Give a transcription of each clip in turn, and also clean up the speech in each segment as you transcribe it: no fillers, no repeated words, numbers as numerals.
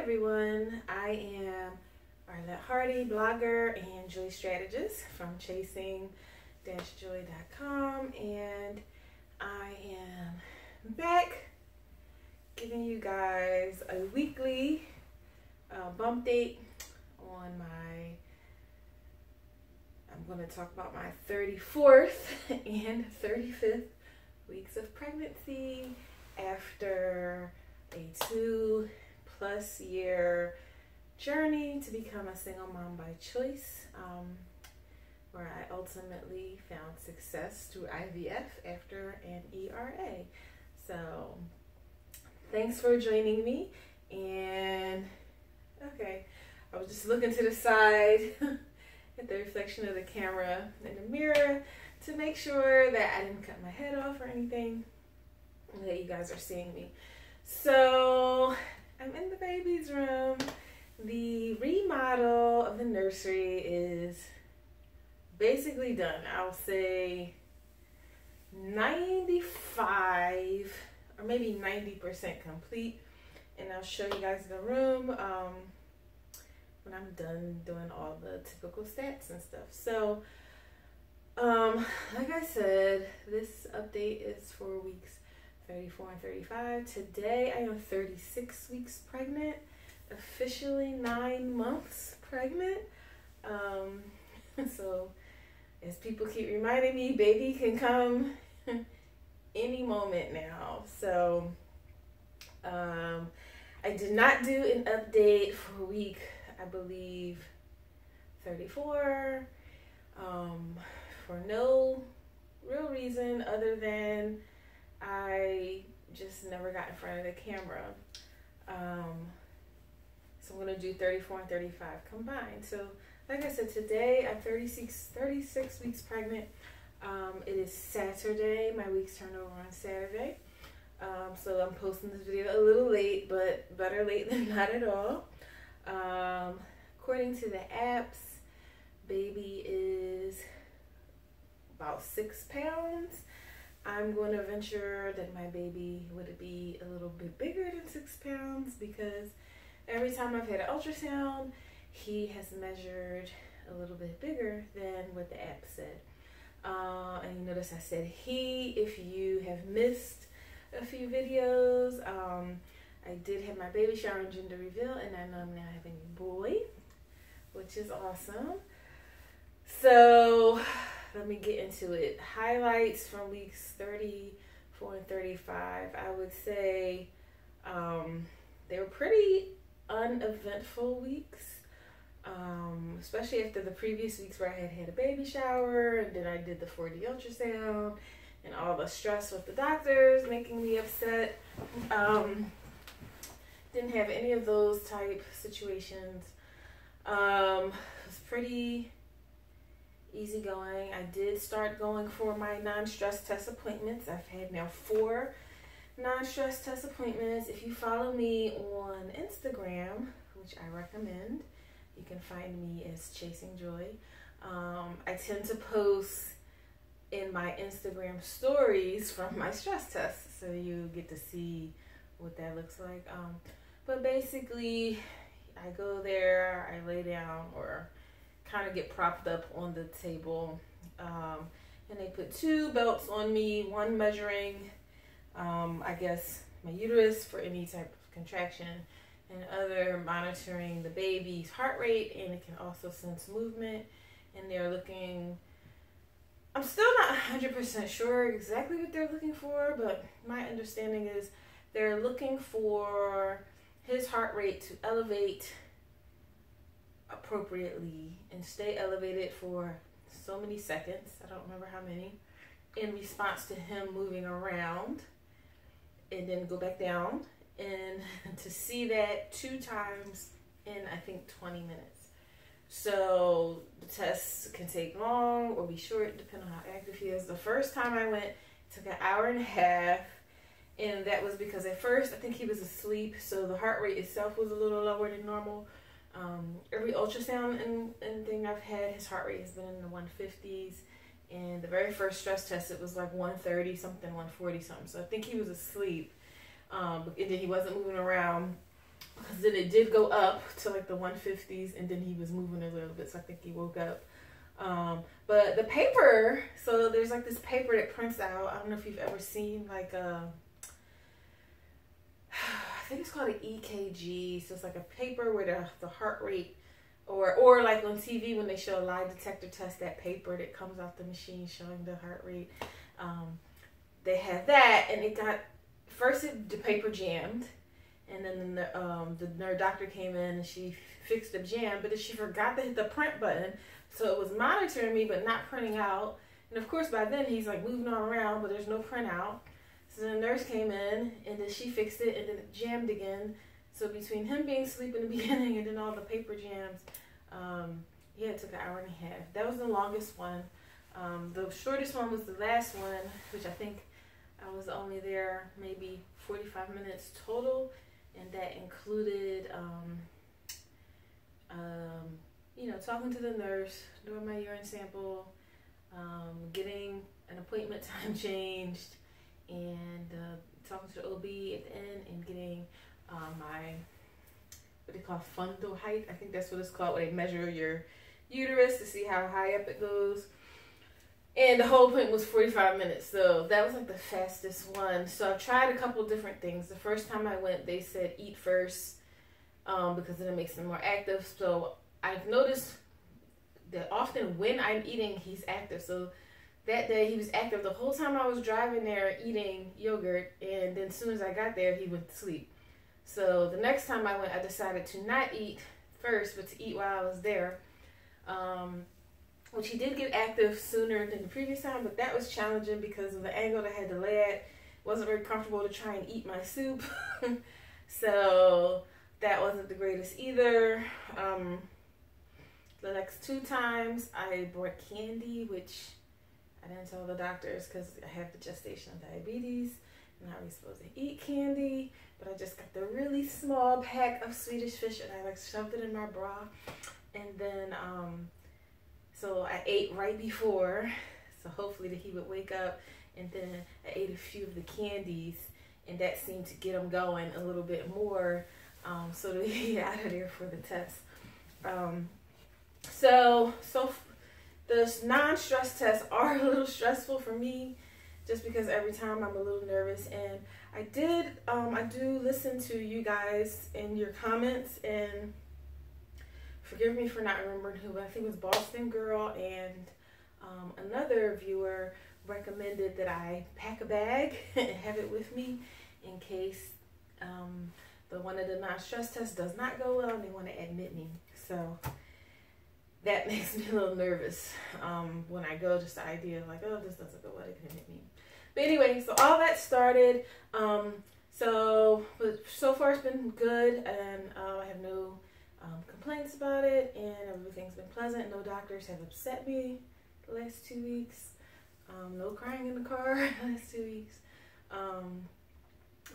everyone, I am Arlette Hardy, blogger and joy strategist from chasing-joy.com, and I am back giving you guys a weekly bump date on I'm going to talk about my 34th and 35th weeks of pregnancy after a 2+ year journey to become a single mom by choice, where I ultimately found success through IVF after an ERA. So thanks for joining me. And okay, I was just looking to the side at the reflection of the camera in the mirror to make sure that I didn't cut my head off or anything, and that you guys are seeing me. So I'm in the baby's room. The remodel of the nursery is basically done. I'll say 95 or maybe 90% complete, and I'll show you guys the room when I'm done doing all the typical stats and stuff. So like I said, this update is for weeks 34 and 35. Today I am 36 weeks pregnant, officially 9 months pregnant. So as people keep reminding me, baby can come any moment now. So I did not do an update for week, I believe, 34, for no real reason other than I just never got in front of the camera. So I'm going to do 34 and 35 combined. So like I said, today I'm 36 weeks pregnant. It is Saturday. My weeks turn over on Saturday. So I'm posting this video a little late, but better late than not at all. According to the apps, baby is about 6 pounds. I'm going to venture that my baby would be a little bit bigger than 6 pounds, because every time I've had an ultrasound, he has measured a little bit bigger than what the app said. And you notice I said he. If you have missed a few videos, I did have my baby shower and gender reveal, and I know I'm now having a boy, which is awesome. So let me get into it. Highlights from weeks 34 and 35. I would say they were pretty uneventful weeks, especially after the previous weeks where I had a baby shower, and then I did the 4D ultrasound and all the stress with the doctors making me upset. Didn't have any of those type situations. It was pretty easygoing. I did start going for my non-stress test appointments. I've had now 4 non-stress test appointments. If you follow me on Instagram, which I recommend, you can find me as Chasing Joy. I tend to post in my Instagram stories from my stress tests, so you get to see what that looks like. But basically, I go there, I lay down or kind of get propped up on the table, and they put 2 belts on me, one measuring I guess my uterus for any type of contraction, and other monitoring the baby's heart rate, and it can also sense movement. And they're looking, I'm still not 100% sure exactly what they're looking for, but my understanding is they're looking for his heart rate to elevate appropriately and stay elevated for so many seconds, I don't remember how many, in response to him moving around, and then go back down, and to see that 2 times in, I think, 20 minutes. So the tests can take long or be short depending on how active he is. The first time I went, it took an hour and a half, and that was because at first I think he was asleep, so the heart rate itself was a little lower than normal. Every ultrasound and thing I've had, his heart rate has been in the 150s, and the very first stress test, it was like 130 something, 140 something. So I think he was asleep, and then he wasn't moving around Because then it did go up to like the 150s, and then he was moving a little bit, so I think he woke up. But the paper, so there's like this paper that prints out. I don't know if you've ever seen like I think it's called an EKG. So it's like a paper where the heart rate, or like on TV when they show a lie detector test, that paper that comes off the machine showing the heart rate. They have that, and it got, first the paper jammed, and then the doctor came in and she fixed the jam, but then she forgot to hit the print button, so it was monitoring me but not printing out. And of course by then he's like moving all around, but there's no printout. So the nurse came in and then she fixed it, and then it jammed again. So between him being asleep in the beginning and then all the paper jams, yeah, it took an hour and a half. That was the longest one. The shortest one was the last one, which I think I was only there maybe 45 minutes total, and that included, you know, talking to the nurse, doing my urine sample, getting an appointment time changed, and talking to the OB at the end, and getting my, what they call fundal height. I think that's what it's called, where they measure your uterus to see how high up it goes. And the whole appointment was 45 minutes, so that was like the fastest one. So I've tried a couple different things. The first time I went, they said eat first, because then it makes them more active. So I've noticed that often when I'm eating, he's active. So that day he was active the whole time I was driving there eating yogurt, and then as soon as I got there, he went to sleep. So the next time I went, I decided to not eat first, but to eat while I was there. Which he did get active sooner than the previous time, but that was challenging because of the angle that I had to lay at. It wasn't very comfortable to try and eat my soup. So that wasn't the greatest either. The next 2 times I brought candy, which I didn't tell the doctors because I have the gestational diabetes. I'm not really supposed to eat candy, but I just got the really small pack of Swedish fish and I like shoved it in my bra. And then, so I ate right before, so hopefully that he would wake up, and then I ate a few of the candies, and that seemed to get him going a little bit more, so that he get out of there for the test. So the non-stress tests are a little stressful for me, just because every time I'm a little nervous. And I do listen to you guys in your comments, and forgive me for not remembering who, but I think it was Boston Girl, and another viewer recommended that I pack a bag and have it with me in case one of the non-stress tests does not go well and they want to admit me. So that makes me a little nervous when I go, just the idea of like, oh, this doesn't go well, they can admit me. But anyway, so all that started. But so far it's been good, and I have no complaints about it, and everything's been pleasant. No doctors have upset me the last 2 weeks. No crying in the car the last 2 weeks.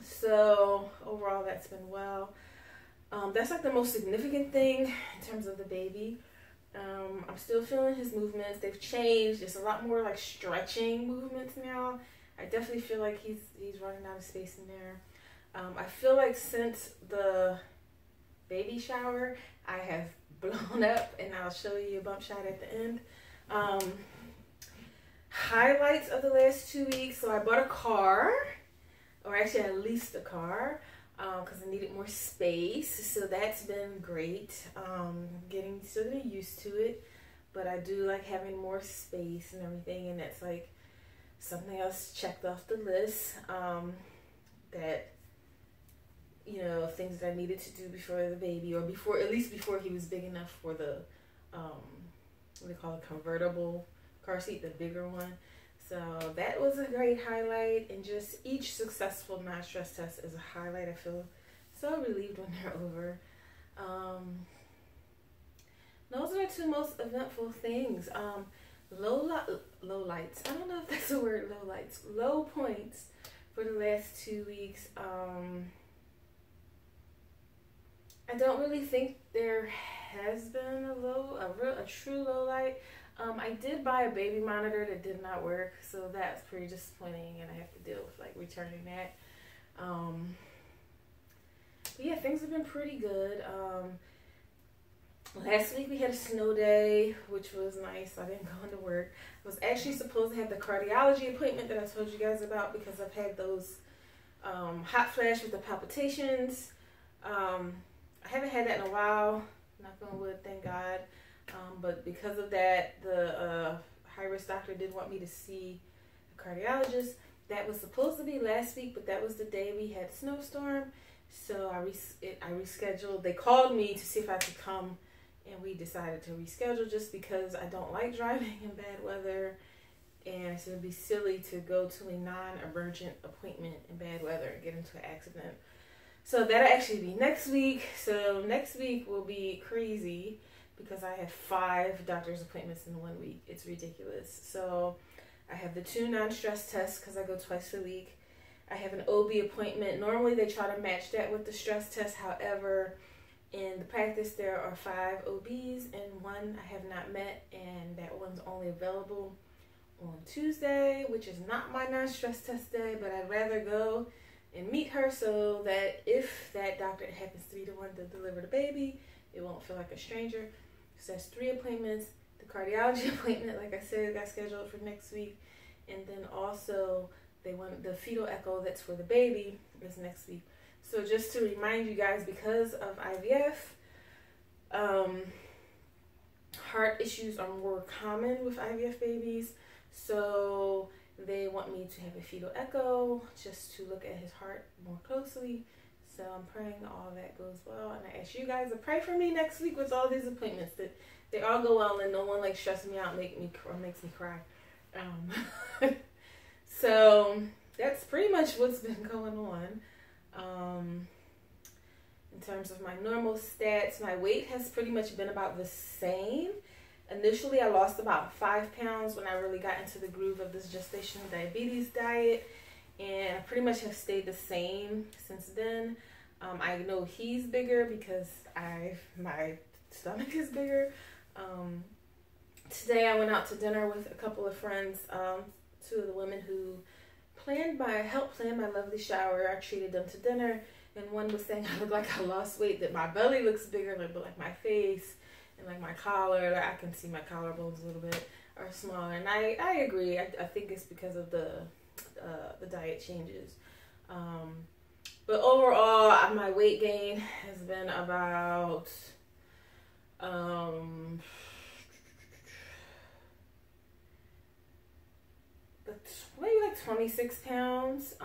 So overall that's been well. That's like the most significant thing in terms of the baby. I'm still feeling his movements. They've changed. It's a lot more like stretching movements now. I definitely feel like he's running out of space in there. I feel like since the baby shower, I have blown up, and I'll show you a bump shot at the end. Highlights of the last 2 weeks. So I bought a car, or actually I leased a car, because I needed more space. So that's been great. Still getting used to it, but I do like having more space and everything, and that's like something else checked off the list. That, you know, things that I needed to do before the baby, or before, at least before he was big enough for the, what they call a convertible car seat, the bigger one. So that was a great highlight, and just each successful non-stress test is a highlight. I feel so relieved when they're over. Those are the 2 most eventful things. Low lights. I don't know if that's a word, low lights. Low points for the last 2 weeks. I don't really think there has been a true low light. I did buy a baby monitor that did not work, so that's pretty disappointing, and I have to deal with like returning that. But yeah, things have been pretty good. Last week we had a snow day, which was nice. I didn't go into work. I was actually supposed to have the cardiology appointment that I told you guys about because I've had those hot flash with the palpitations. I haven't had that in a while. Knock on wood, thank God. But because of that, the high-risk doctor did want me to see a cardiologist. That was supposed to be last week, but that was the day we had a snowstorm. So I rescheduled. They called me to see if I could come, and we decided to reschedule just because I don't like driving in bad weather. And I said it'd be silly to go to a non-emergent appointment in bad weather and get into an accident. So that'll actually be next week. So next week will be crazy because I have 5 doctor's appointments in 1 week. It's ridiculous. So I have the 2 non-stress tests because I go twice a week. I have an OB appointment. Normally they try to match that with the stress test. However, in the practice there are 5 OBs and 1 I have not met, and that one's only available on Tuesday, which is not my non-stress test day, but I'd rather go and meet her so that if that doctor happens to be the one to deliver the baby, it won't feel like a stranger. So that's 3 appointments. The cardiology appointment, like I said, got scheduled for next week. And then also they want the fetal echo that's for the baby is next week. So just to remind you guys, because of IVF, heart issues are more common with IVF babies. So they want me to have a fetal echo just to look at his heart more closely. So I'm praying all that goes well. And I ask you guys to pray for me next week with all these appointments, that they all go well and no one like stresses me out, makes me cry. So that's pretty much what's been going on. In terms of my normal stats, my weight has pretty much been about the same. Initially, I lost about 5 pounds when I really got into the groove of this gestational diabetes diet, and I pretty much have stayed the same since then. I know he's bigger because my stomach is bigger. Today I went out to dinner with a couple of friends, 2 of the women who helped plan my lovely shower. I treated them to dinner, and one was saying I look like I lost weight, that my belly looks bigger, like my face and like my collar, like I can see my collarbones a little bit are smaller, and I agree. I think it's because of the diet changes. But overall, my weight gain has been about maybe like 26 pounds.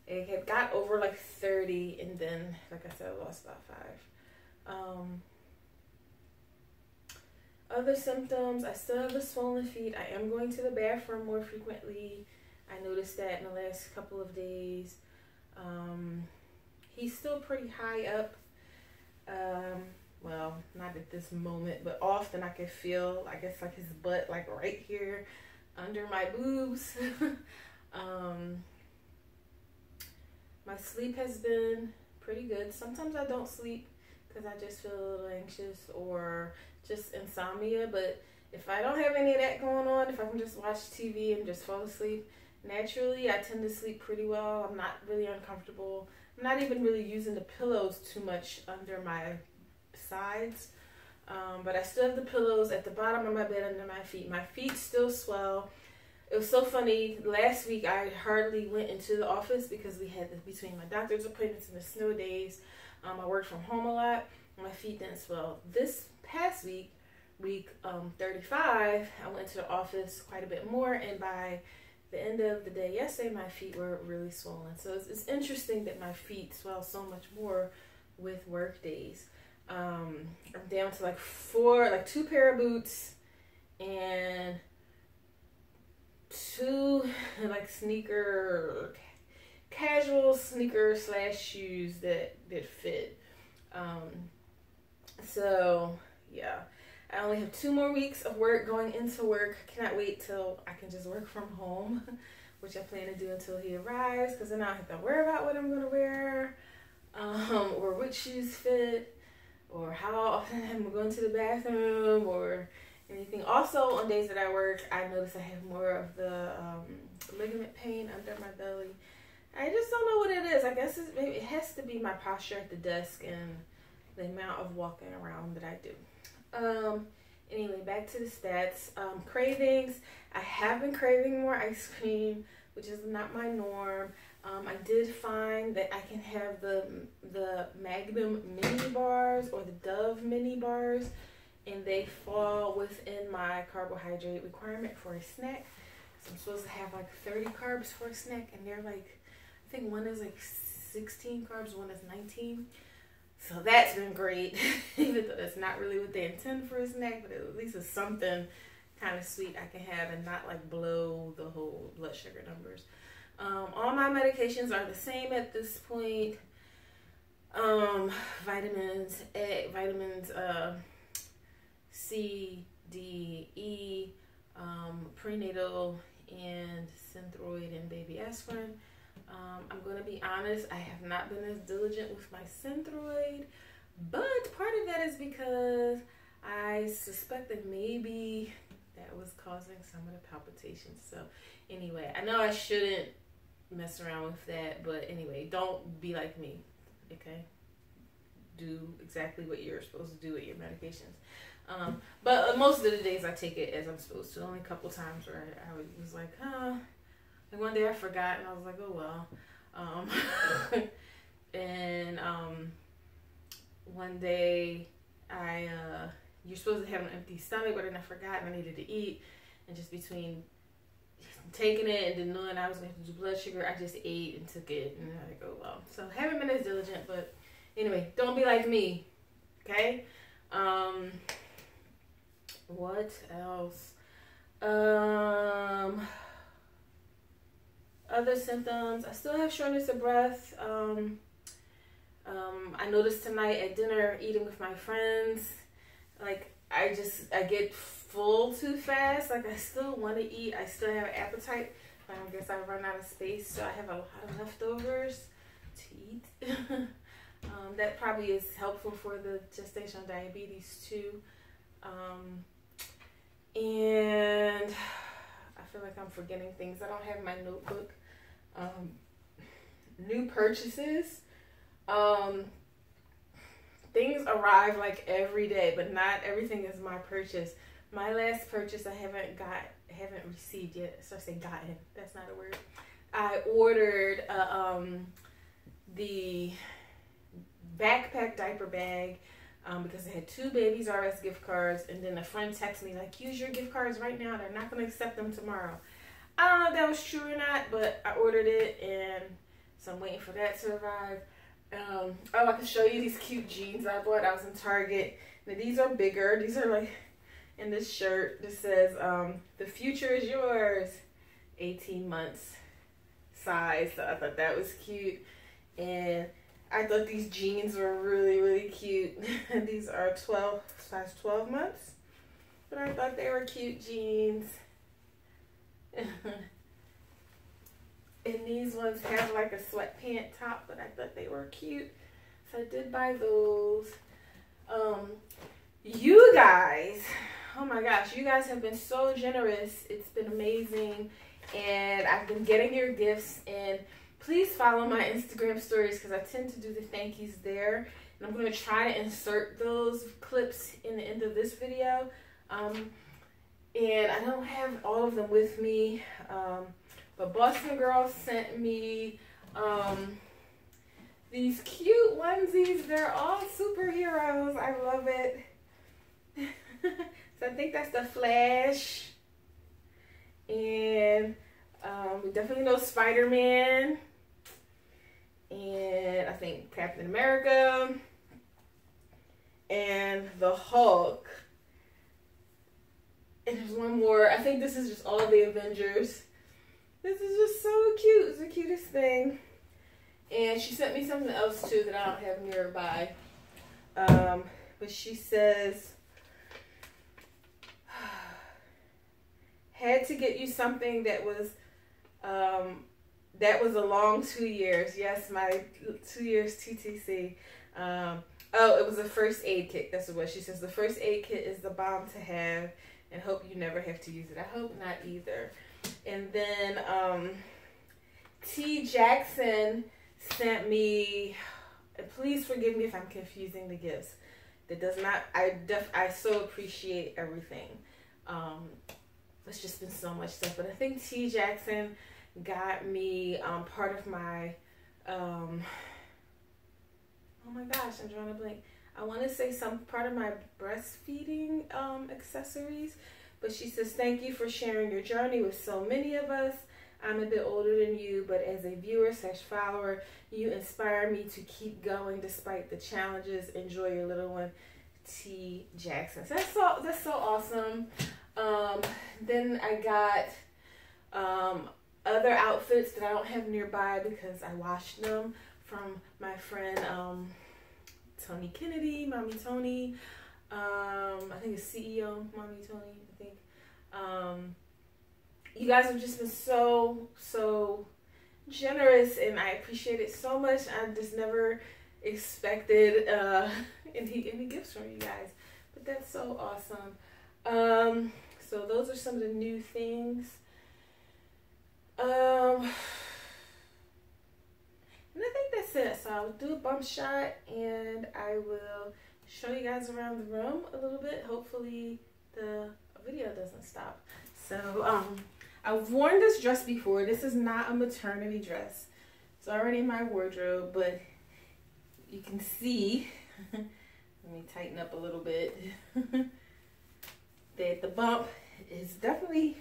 It had got over like 30, and then, like I said, I lost about 5. Other symptoms, I still have the swollen feet. I am going to the bathroom more frequently. I noticed that in the last couple of days. He's still pretty high up. Well, not at this moment, but often I can feel, I guess, like his butt, like right here under my boobs. My sleep has been pretty good. Sometimes I don't sleep because I just feel a little anxious or just insomnia, but if I don't have any of that going on, if I can just watch TV and just fall asleep, naturally I tend to sleep pretty well. I'm not really uncomfortable. I'm not even really using the pillows too much under my sides, but I still have the pillows at the bottom of my bed under my feet. My feet still swell. It was so funny. Last week I hardly went into the office because we had between my doctor's appointments and the snow days. I worked from home a lot. My feet didn't swell. This past week 35, I went to the office quite a bit more, and by the end of the day yesterday, my feet were really swollen. So it's interesting that my feet swell so much more with work days. I'm down to like 2 pair of boots and 2 like casual sneaker / shoes that fit. So yeah, I only have 2 more weeks of work going into work. I cannot wait till I can just work from home, which I plan to do until he arrives, because then I don't have to worry about what I'm going to wear, or which shoes fit, or how often I'm going to the bathroom, or anything. Also, on days that I work, I notice I have more of the ligament pain under my belly. I just don't know what it is. I guess it has to be my posture at the desk and the amount of walking around that I do. Anyway, back to the stats. Cravings. I have been craving more ice cream, which is not my norm. I did find that I can have the Magnum mini bars or the Dove mini bars, and they fall within my carbohydrate requirement for a snack. So I'm supposed to have like 30 carbs for a snack, and they're like, I think one is like 16 carbs, one is 19. So that's been great, even though it's not really what they intend for a snack, but at least it's something kind of sweet I can have and not like blow the whole blood sugar numbers. All my medications are the same at this point. Vitamins A, vitamins C, D, E, prenatal and Synthroid and baby aspirin. I'm going to be honest, I have not been as diligent with my Synthroid, but part of that is because I suspect that maybe that was causing some of the palpitations. So anyway, I know I shouldn't mess around with that, but anyway, don't be like me, okay? Do exactly what you're supposed to do with your medications. But most of the days I take it as I'm supposed to. Only a couple times where I was like, huh. And one day I forgot, and I was like, oh well. And one day you're supposed to have an empty stomach, but then I forgot and I needed to eat. And just between taking it and then knowing I was going to have to do blood sugar, I just ate and took it. And I go, well. So haven't been as diligent, but anyway, don't be like me, okay? What else? Other symptoms. I still have shortness of breath. I noticed tonight at dinner, eating with my friends, like I get full too fast. Like I still want to eat. I still have appetite, but I guess I run out of space, so I have a lot of leftovers to eat. That probably is helpful for the gestational diabetes too. And I feel like I'm forgetting things. I don't have my notebook. New purchases. Things arrive like every day, but not everything is my purchase. My last purchase I haven't received yet. So I say gotten. That's not a word. I ordered the backpack diaper bag because I had 2 Babies R Us gift cards, and then a friend texted me like, use your gift cards right now. They're not going to accept them tomorrow. I don't know if that was true or not, but I ordered it, and so I'm waiting for that to arrive. I can show you these cute jeans I bought. I was in Target. Now, these are bigger. These are like in this shirt. This says, the future is yours. 18 months size. So I thought that was cute. And I thought these jeans were really, really cute. These are size 12 months. But I thought they were cute jeans. And these ones have like a sweatpant top, but I thought they were cute. So I did buy those. You guys, oh my gosh, you guys have been so generous. It's been amazing. And I've been getting your gifts. And please follow my Instagram stories because I tend to do the thank yous there. And I'm going to try to insert those clips in the end of this video. And I don't have all of them with me. But Boston Girl sent me these cute onesies. They're all superheroes. I love it. So I think that's the Flash. And we definitely know Spider-Man. And I think Captain America. And the Hulk. And there's one more. I think this is just all the Avengers. This is just so cute. It's the cutest thing. And she sent me something else too that I don't have nearby. But she says, had to get you something that was a long 2 years. Yes, my 2 years TTC. Oh, it was a first aid kit. That's what she says. The first aid kit is the bomb to have, and hope you never have to use it. I hope not either. And then T. Jackson sent me, please forgive me if I'm confusing the gifts. That does not, I so appreciate everything. It's just been so much stuff, but I think T. Jackson got me part of my, oh my gosh, I'm drawing a blank. I want to say some part of my breastfeeding accessories, but she says, thank you for sharing your journey with so many of us. I'm a bit older than you, but as a viewer/follower, you inspire me to keep going despite the challenges. Enjoy your little one, T. Jackson. So that's so awesome. Then I got other outfits that I don't have nearby because I washed them from my friend Tony Kennedy, Mommy Tony. I think it's CEO Mommy Tony, I think. You guys have just been so generous, and I appreciate it so much. I just never expected any gifts from you guys, but that's so awesome. So those are some of the new things. And I think that's it. So I'll do a bump shot and I will show you guys around the room a little bit. Hopefully the video doesn't stop. So I've worn this dress before. This is not a maternity dress. It's already in my wardrobe, but you can see, let me tighten up a little bit, that the bump is definitely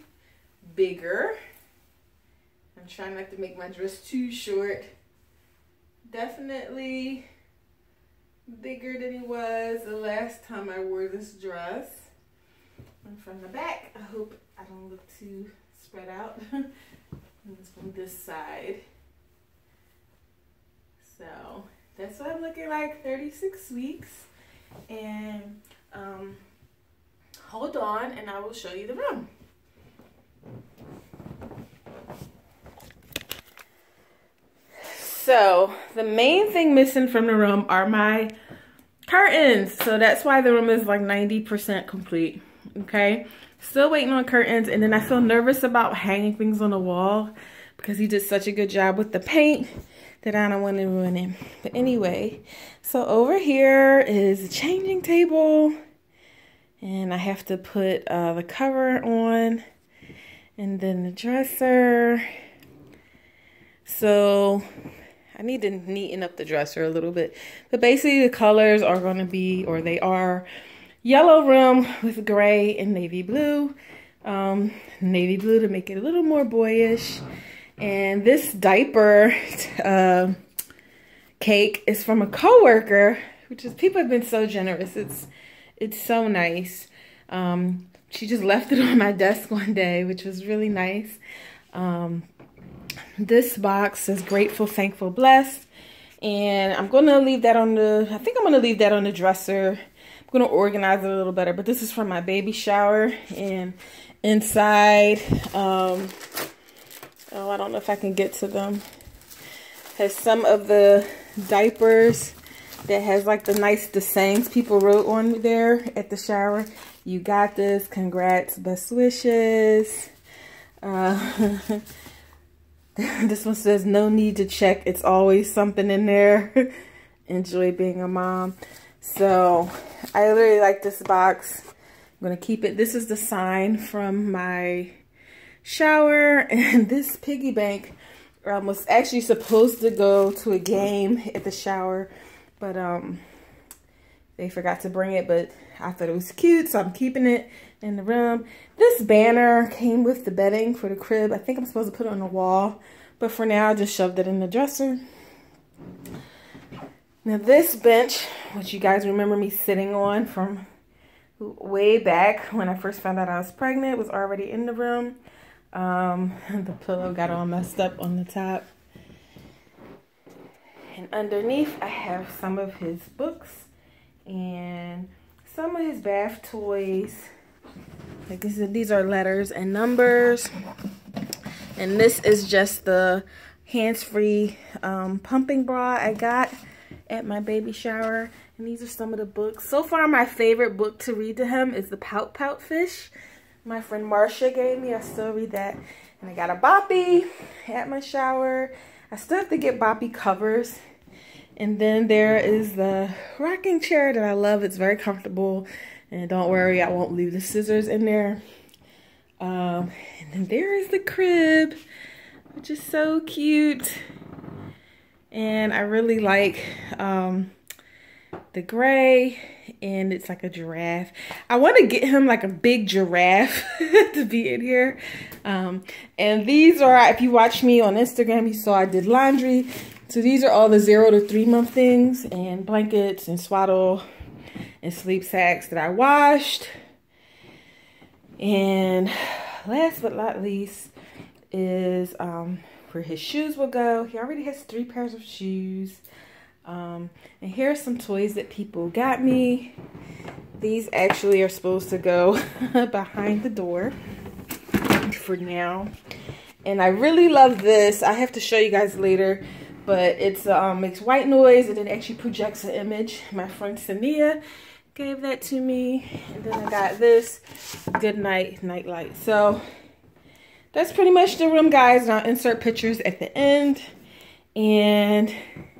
bigger. I'm trying not to make my dress too short. Definitely bigger than it was the last time I wore this dress. And from the back, I hope I don't look too spread out. And it's from this side. So that's what I'm looking like, 36 weeks. And hold on and I will show you the room. So the main thing missing from the room are my curtains. So that's why the room is like 90% complete. Okay, still waiting on curtains, and then I feel nervous about hanging things on the wall because he did such a good job with the paint that I don't want to ruin it. But anyway, so over here is a changing table, and I have to put the cover on, and then the dresser. So I need to neaten up the dresser a little bit, but basically the colors are going to be, or they are, yellow room with gray and navy blue. Navy blue to make it a little more boyish. And this diaper cake is from a coworker, which is, people have been so generous. It's so nice. She just left it on my desk one day, which was really nice. This box says grateful, thankful, blessed. And I'm going to leave that on the, I think I'm going to leave that on the dresser. I'm going to organize it a little better, but this is from my baby shower, and inside, oh, I don't know if I can get to them, has some of the diapers that has like the nice sayings people wrote on there at the shower. You got this, congrats, best wishes. This one says no need to check, it's always something in there. Enjoy being a mom. So I really like this box. I'm going to keep it. This is the sign from my shower. And this piggy bank was actually supposed to go to a game at the shower. But they forgot to bring it. But I thought it was cute, so I'm keeping it in the room. This banner came with the bedding for the crib. I think I'm supposed to put it on the wall. But for now, I just shoved it in the dresser. Now this bench, which you guys remember me sitting on from way back when I first found out I was pregnant, was already in the room. The pillow got all messed up on the top. And underneath I have some of his books and some of his bath toys. Like these are letters and numbers. And this is just the hands-free pumping bra I got at my baby shower. And these are some of the books. So far, my favorite book to read to him is The Pout Pout Fish. My friend Marcia gave me. I still read that. And I got a boppy at my shower. I still have to get boppy covers. And then there is the rocking chair that I love. It's very comfortable. And don't worry, I won't leave the scissors in there. And then there is the crib, which is so cute. And I really like the gray, and it's like a giraffe. I want to get him like a big giraffe to be in here. And these are, if you watch me on Instagram, you saw I did laundry. So these are all the 0 to 3 month things, and blankets and swaddle and sleep sacks that I washed. And last but not least is where his shoes will go. He already has 3 pairs of shoes. And here's some toys that people got me. These actually are supposed to go behind the door for now. And I really love this. I have to show you guys later. But it's makes white noise, and it actually projects an image. My friend Sania gave that to me. And then I got this good night light. So that's pretty much the room, guys. And I'll insert pictures at the end. And